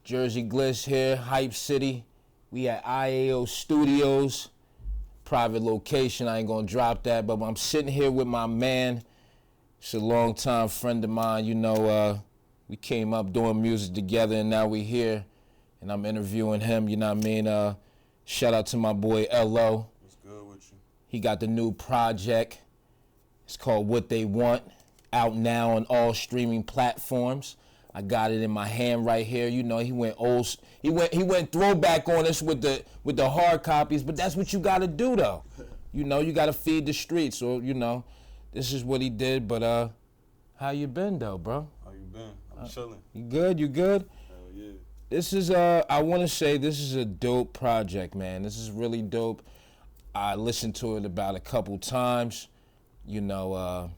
Gerzy Gliss here, Hype City. We at IAO Studios, private location. I ain't gonna drop that, but I'm sitting here with my man. It's a long-time friend of mine. You know, we came up doing music together, and now we here, and I'm interviewing him. You know what I mean? Shout out to my boy LO. What's good with you? He got the new project. It's called What They Want. Out now on all streaming platforms. I got it in my hand right here. You know, he went throwback on us with the hard copies, but that's what you got to do though. You know, you got to feed the streets. So, you know, this is what he did, but how you been though, bro? How you been? I'm chilling. You good? You good? Hell yeah. This is I want to say this is a dope project, man. This is really dope. I listened to it about a couple times. You know,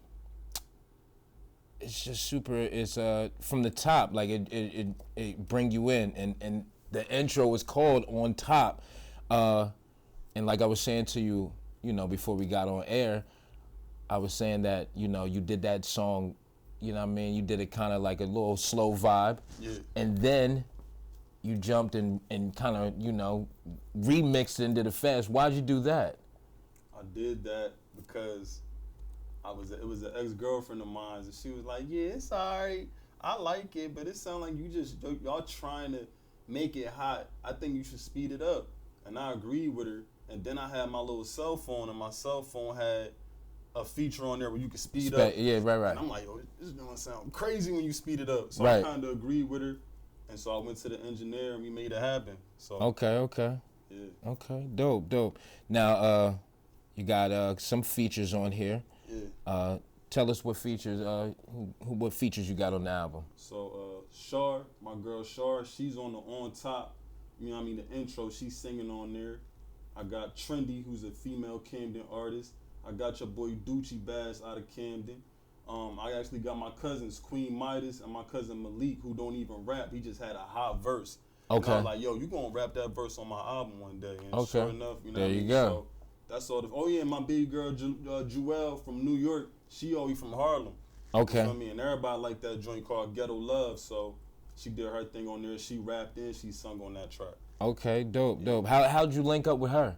it's just super. It's from the top, like it bring you in, and the intro was called On Top, and like I was saying to you, you know, before we got on air, I was saying that, you know, you did that song, you know what I mean, you did it kind of like a little slow vibe, Yeah. and then you jumped and kind of, you know, remixed it into the fast. Why'd you do that? I did that because it was an ex-girlfriend of mine, and she was like, yeah, it's all right. I like it, but it sounds like y'all trying to make it hot. I think you should speed it up. And I agreed with her. And then I had my little cell phone, and my cell phone had a feature on there where you could speed up. Yeah, right. And I'm like, yo, this is gonna sound crazy when you speed it up. So right. I kind of agreed with her. And so I went to the engineer, and we made it happen. So Okay. Yeah. Okay, dope. Now, you got some features on here. Yeah. Tell us what features you got on the album. So Shar, my girl Shar, she's on the On Top. You know what I mean? The intro, she's singing on there. I got Trendy, who's a female Camden artist. I got your boy Doochie Bass out of Camden. I actually got my cousins Queen Midas and my cousin Malik, who don't even rap. He just had a hot verse. Okay. And I was like, yo, you gonna rap that verse on my album one day? And okay. Sure enough, you know there what I you mean? go. So that's sort of. Oh yeah, my baby girl Jewel from New York. She always from Harlem. Okay. You know what I mean? And everybody liked that joint called Ghetto Love. So she did her thing on there. She rapped in. She sung on that track. Okay, dope. How'd you link up with her?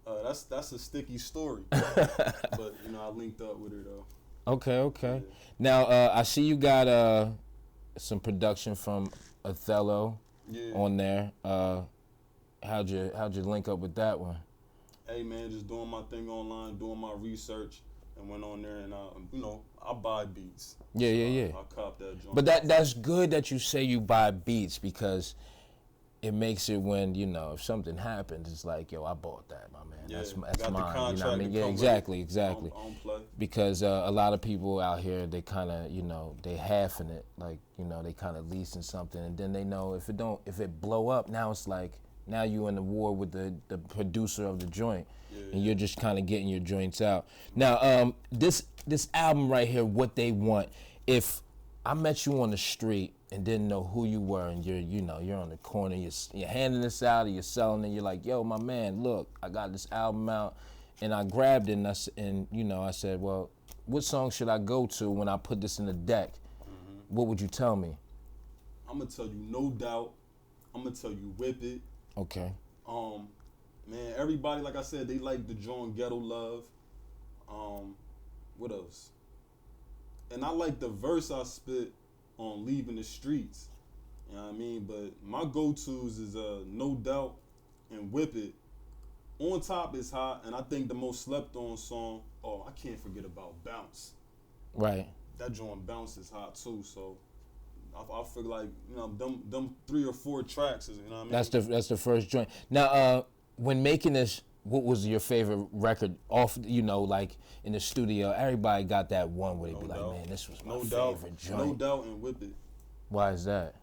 That's a sticky story. But you know, I linked up with her though. Okay. Yeah. Now I see you got some production from Othello on there. How'd you link up with that one? Hey man, just doing my thing online, doing my research, and went on there and you know, I buy beats. Yeah. I cop that joint. But that's good that you say you buy beats, because it makes it when, you know, if something happens, it's like, yo, I bought that, my man. Yeah, that's got mine. the You know what I mean? Yeah, exactly. I don't play. Because a lot of people out here, they kind of, you know, they halfing it, like, you know, they kind of leasing something, and then they know if it blow up, now it's like, now you in the war with the producer of the joint, and you're just kind of getting your joints out. Now, this album right here, What They Want. If I met you on the street and didn't know who you were, and you're on the corner, you're handing this out, or you're selling it, you're like, yo, my man, look, I got this album out, and I grabbed it, and I said, well, what song should I go to when I put this in the deck? Mm-hmm. What would you tell me? I'm gonna tell you No Doubt. I'm gonna tell you Whip It. Okay. Man, everybody, like I said, they like the joint Ghetto Love. What else? And I like the verse I spit on Leaving the Streets. You know what I mean? But my go-tos is No Doubt and Whip It. On Top is hot, and I think the most slept on song, I can't forget about Bounce. Right. That joint Bounce is hot too, so I feel like, you know, them 3 or 4 tracks is, you know what I mean? That's the first joint. Now, when making this, what was your favorite record off, you know, like in the studio? Everybody got that one where they be like, man, this was my favorite joint. No Doubt and Whip It. Why is that?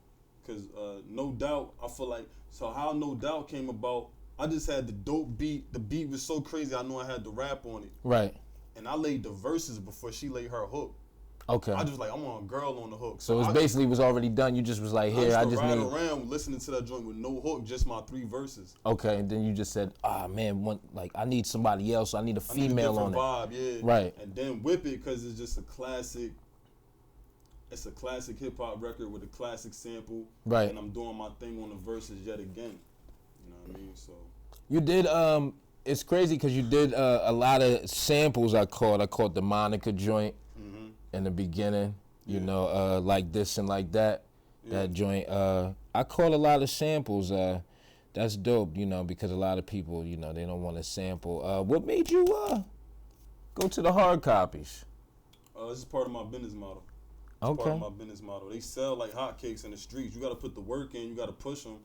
Because No Doubt, I feel like, so how No Doubt came about, I just had the dope beat. The beat was so crazy, I knew I had the rap on it. Right. And I laid the verses before she laid her hook. Okay. I just like, I want a girl on the hook. So it basically was already done. You just was like, here, I just ride need around listening to that joint with no hook, just my 3 verses. Okay, and then you just said, man, I need somebody else. I need a female on it. Vibe, yeah. Right. And then Whip It, because it's just a classic it's a classic hip hop record with a classic sample, Right. and I'm doing my thing on the verses yet again. You know what I mean? So You did. It's crazy because you did a lot of samples. I caught the Monica joint in the beginning. You know, like this and like that. That joint. I caught a lot of samples. That's dope. You know, because a lot of people, you know, they don't want to sample. What made you go to the hard copies? This is part of my business model. It's part of my business model. They sell like hotcakes in the streets. You got to put the work in. You got to push them.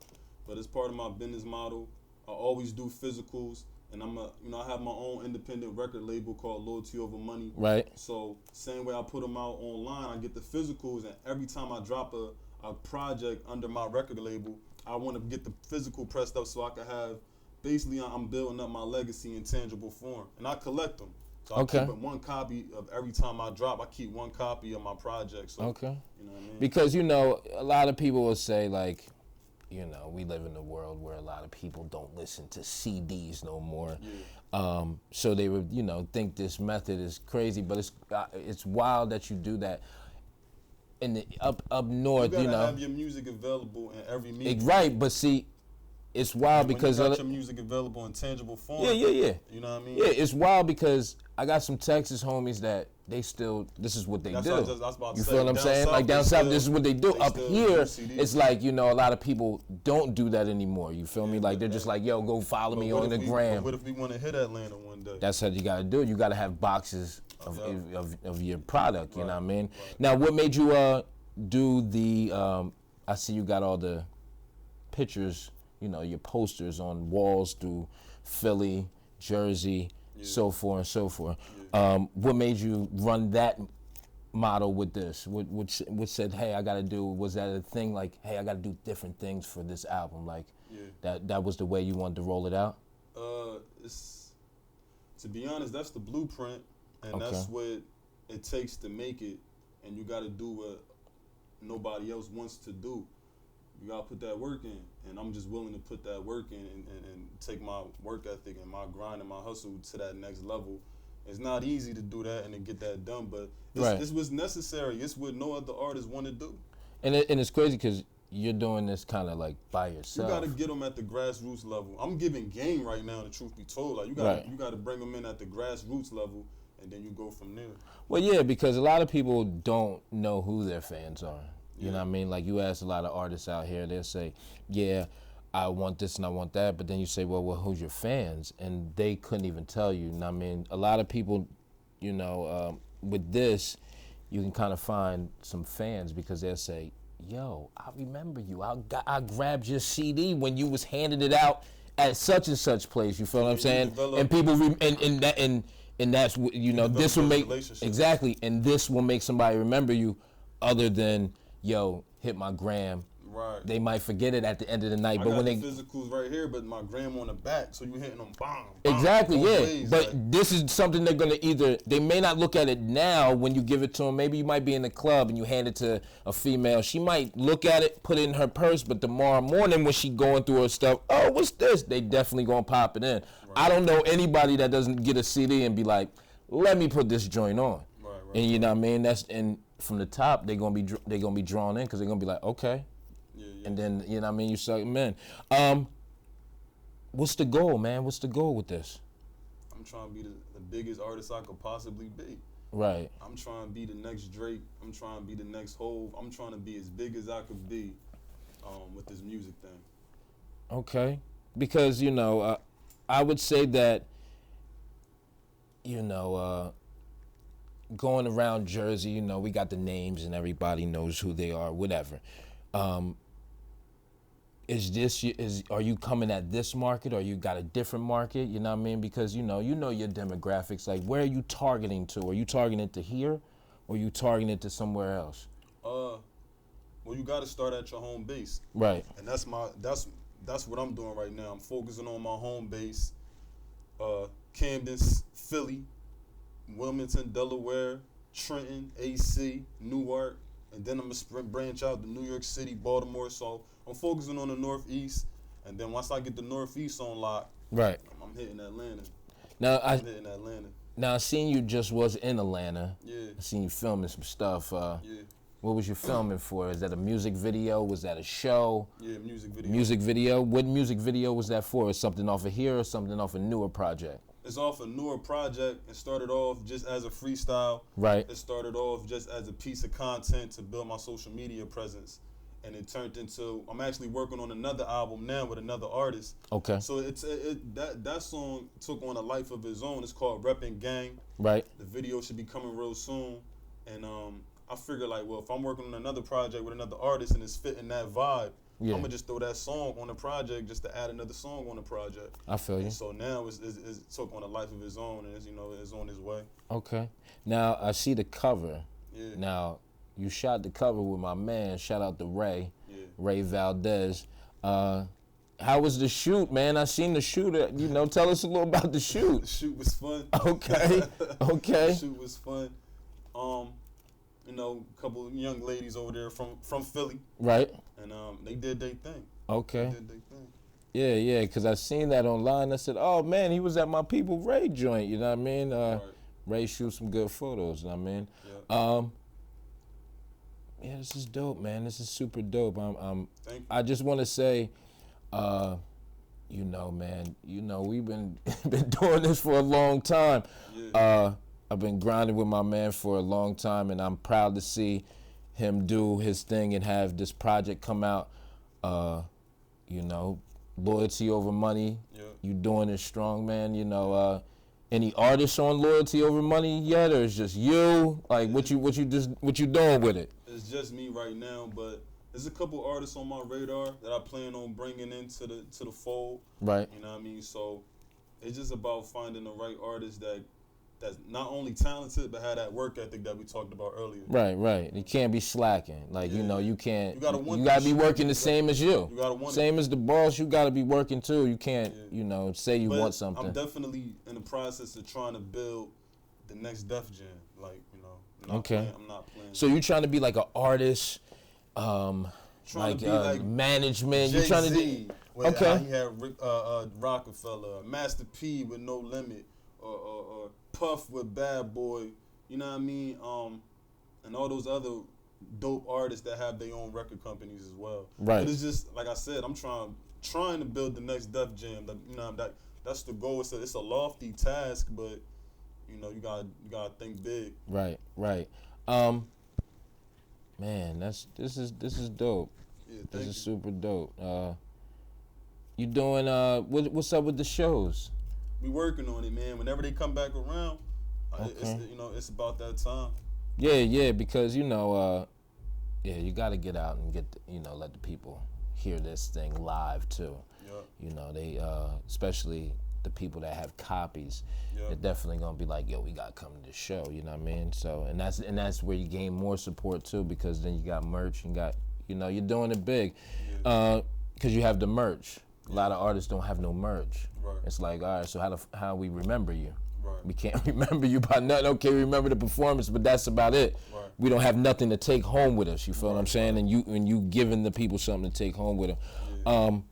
But it's part of my business model. I always do physicals, and I have my own independent record label called Loyalty Over Money. Right. So same way I put them out online, I get the physicals, and every time I drop a project under my record label, I want to get the physical pressed up so I can have. Basically, I'm building up my legacy in tangible form, and I collect them. So I keep one copy of every time I drop. I keep one copy of my project. So, you know what I mean? Because, you know, a lot of people will say, like, you know, we live in a world where a lot of people don't listen to CDs no more. Yeah. So they would, you know, think this method is crazy, but it's wild that you do that. In the up north, you know, have your music available in every media. Right, but see, it's wild because you got your music available in tangible form. Yeah. You know what I mean? Yeah, it's wild because I got some Texas homies that they still, this is what they do. You feel what I'm saying? Like down south, this is what they do. Up here, it's like, you know, a lot of people don't do that anymore. You feel me? Like they're just like, yo, go follow me on the gram. What if we want to hit Atlanta one day? That's how you got to do it. You got to have boxes of your product. You know what I mean? Now, what made you do the? I see you got all the pictures. You know, your posters on walls through Philly, Jersey, so forth and so forth. What made you run that model with this? What said, hey, I got to do? Was that a thing? Like, hey, I got to do different things for this album. Like, that was the way you wanted to roll it out. To be honest, that's the blueprint, and that's what it takes to make it. And you got to do what nobody else wants to do. You got to put that work in, and I'm just willing to put that work in and take my work ethic and my grind and my hustle to that next level. It's not easy to do that and to get that done, but it's what's necessary. It's what no other artist want to do. And it's crazy because you're doing this kind of like by yourself. You got to get them at the grassroots level. I'm giving game right now, the truth be told. Like you got to bring them in at the grassroots level, and then you go from there. Well, yeah, because a lot of people don't know who their fans are. You know what I mean? Like you ask a lot of artists out here, they'll say, yeah, I want this and I want that. But then you say, well, who's your fans? And they couldn't even tell you. And I mean, a lot of people, you know, with this, you can kind of find some fans because they'll say, yo, I remember you. I grabbed your CD when you was handing it out at such and such place. You feel what I'm saying? And people, and that's, you know, this will make, exactly, and this will make somebody remember you other than, yo, hit my gram. Right. They might forget it at the end of the night, but when got they physicals right here, but my gram on the back, so you hitting them, bomb. Exactly, ways, but like, this is something they're gonna they may not look at it now when you give it to them. Maybe you might be in the club and you hand it to a female. She might look at it, put it in her purse, but tomorrow morning when she going through her stuff, oh, what's this? They definitely gonna pop it in. Right. I don't know anybody that doesn't get a CD and be like, let me put this joint on. Right. And you know what I mean? And from the top, they're gonna be drawn in because they're gonna be like, okay. And then, you know what I mean, you suck them in. What's the goal, man? What's the goal with this? I'm trying to be the biggest artist I could possibly be. Right. I'm trying to be the next Drake. I'm trying to be the next Hove. I'm trying to be as big as I could be with this music thing. Okay. Because, you know, I would say that, you know, going around Jersey, you know, we got the names and everybody knows who they are, whatever. Are you coming at this market or you got a different market? You know what I mean? Because you know your demographics. Like, where are you targeting to? Are you targeting to here, or are you targeting to somewhere else? Well, you got to start at your home base. Right. And that's what I'm doing right now. I'm focusing on my home base. Camden, Philly, Wilmington, Delaware, Trenton, AC, Newark. And then I'm going to branch out to New York City, Baltimore. So I'm focusing on the Northeast. And then once I get the Northeast on lock, right, I'm hitting Atlanta. Now, I seen you just was in Atlanta. Yeah. I seen you filming some stuff. Yeah. What was you filming for? Is that a music video? Was that a show? Yeah, music video. Music video? What music video was that for? Is something off of here or something off a newer project? It's off a newer project. It started off just as a freestyle. Right. It started off just as a piece of content to build my social media presence. And it turned into, I'm actually working on another album now with another artist. Okay. So that song took on a life of its own. It's called Reppin' Gang. Right. The video should be coming real soon. And I figured like, well, if I'm working on another project with another artist and it's fitting that vibe, Yeah. I'm gonna just throw that song on the project just to add another song on the project. I feel you. And so now it's took on a life of its own, and it's on its way. Okay. Now I see the cover. Yeah. Now you shot the cover with my man. Shout out to Ray. Yeah. Ray Valdez. How was the shoot, man? I seen the shoot. Tell us a little about the The shoot. shoot was fun. Okay. Okay. The shoot was fun. A couple of young ladies over there from Philly, Right. and they did their thing. Okay. They did their thing. Yeah, because I seen that online. I said, oh, man, he was at my People Ray joint, you know what I mean? Right. Ray shoots some good photos, you know what I mean? Yeah. Yeah, this is dope, man. This is super dope. Thank you. I just want to say, man, we've been doing this for a long time. Yeah. I've been grinding with my man for a long time, and I'm proud to see him do his thing and have this project come out. Loyalty over money. Yeah. You doing it strong, man. Any artists on Loyalty over money yet, or it's just you? Like, what you doing with it? It's just me right now, but there's a couple artists on my radar that I plan on bringing into the fold. Right. You know what I mean? So it's just about finding the right artist that's not only talented but had that work ethic that we talked about earlier. Right. You can't be slacking. Like, Yeah. you can't. You gotta You want gotta this be shit. working the same as you. You gotta want Same it. as the boss, you gotta be working too. You can't, Yeah. say you But want something. I'm definitely in the process of trying to build the next Def Jam. Like, Okay. I'm not playing. So you're trying to be like an artist, Trying to be like management. You're Jay-Z, trying to do. where Okay. He had Rockefeller, Master P with No Limit, or Puff with Bad Boy. You know what I mean? And all those other dope artists that have their own record companies as well. Right. But it's just like I said, I'm trying to build the next Def Jam. That's the goal. It's a lofty task, but you gotta think big. Right. Man, this is dope. Yeah, This thank is you. super dope. You doing what's up with the shows? We working on it, man. Whenever they come back around, Okay. it's about that time. Yeah, because you got to get out and let the people hear this thing live too. Yeah. They especially the people that have copies, Yeah. they're definitely gonna be like, yo, we gotta come to the show. You know what I mean? So and that's where you gain more support too, because then you got merch and you're doing it big, because you have the merch. A lot of artists don't have no merch. Right. It's like, all right, so how we remember you? Right. We can't remember you by nothing. Okay, we remember the performance, but that's about it. Right. We don't have nothing to take home with us. You feel what I'm Right, saying? And you giving the people something to take home with them.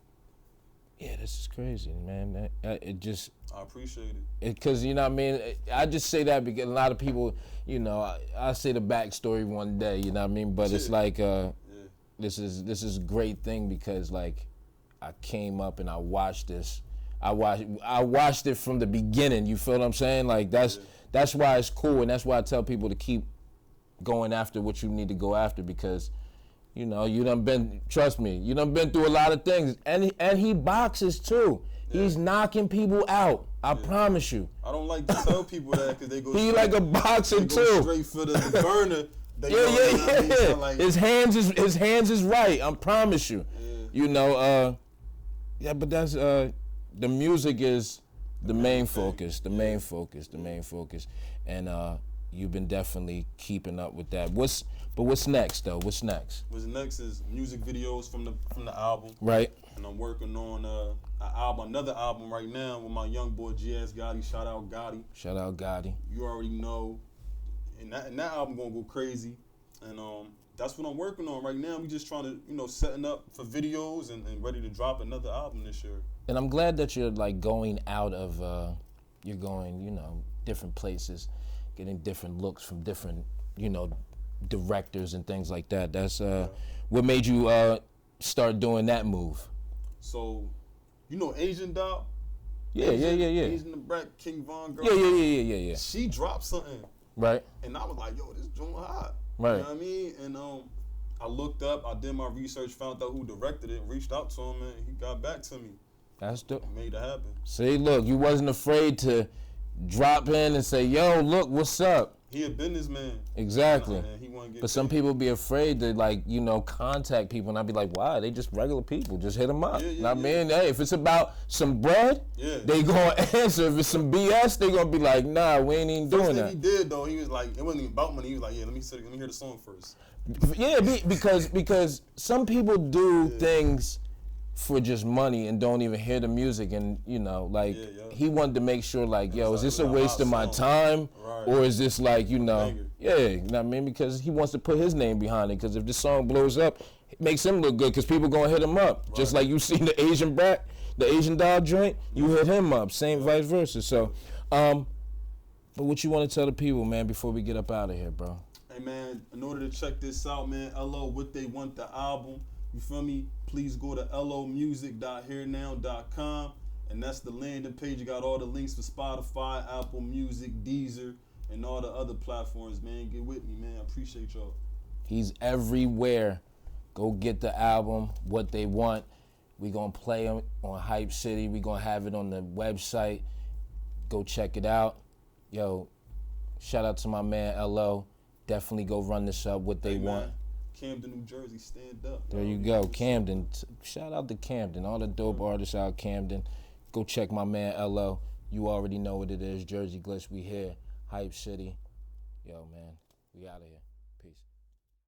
Yeah, this is crazy, man. It just I appreciate it. because you know what I mean. I just say that because a lot of people, I say the backstory one day. You know what I mean? But it's like this is a great thing because like I came up and I watched this. I watched it from the beginning. You feel what I'm saying? Like that's why it's cool, and that's why I tell people to keep going after what you need to go after because, you done been. Trust me, you done been through a lot of things, and he boxes too. Yeah. He's knocking people out. I promise you. I don't like to tell people that because they go. He like a boxer they too. Go straight for the burner. Yeah. Like, his hands is right. I promise you. Yeah. But that's the music is the main focus. The main focus. And you've been definitely keeping up with that. What's next though? What's next? What's next is music videos from the album. Right. And I'm working on another album right now with my young boy Gerzy Gliss. Shout out Gotti. You already know. And that album gonna go crazy. And that's what I'm working on right now. We just trying to, setting up for videos and ready to drop another album this year. And I'm glad that you're like going out of, you're going, different places, getting different looks from different, directors and things like that. That's what made you start doing that move. So, you know Asian doll? Yeah. Asian the Brat, King Von girl. Yeah. She dropped something. Right. And I was like, yo, this joint hot. Right. You know what I mean? And I looked up, I did my research, found out who directed it, reached out to him, and he got back to me. That's dope. Made it happen. See, look, you wasn't afraid to drop in and say, yo, look, what's up? He a businessman. Exactly. And he wanna get But some people be afraid to, like, you know, contact people, and I'd be like, why? They just regular people. Just hit them up. I mean, hey, if it's about some bread, they gonna answer. If it's some BS, they gonna be like, nah, we ain't even doing that. He did, though, he was like, it wasn't even about money. He was like, yeah, let me hear the song first. Yeah, because some people do things for just money and don't even hear the music, and you know, like he wanted to make sure, like, yo, is this a waste of my time, or is this like, you know, you know what I mean? Because he wants to put his name behind it. Because if this song blows up, it makes him look good. Because people gonna hit him up, just like you seen the Asian Brat, the Asian doll joint, you hit him up, same vice versa. So, but what you want to tell the people, man, before we get up out of here, bro? Hey, man, in order to check this out, man, LO What They Want the album. You feel me? Please go to lomusic.hearnow.com, and that's the landing page. You got all the links for Spotify, Apple Music, Deezer, and all the other platforms, man. Get with me, man. I appreciate y'all. He's everywhere. Go get the album, What They Want. We gonna play him on Hype City. We gonna have it on the website. Go check it out. Yo, shout out to my man LO. Definitely go run this up, What They Want. Camden, New Jersey, stand up. There you go, Camden. Shout out to Camden. All the dope artists out Camden. Go check my man LO. You already know what it is. Gerzy Gliss, we here. Hype City. Yo, man, we out of here.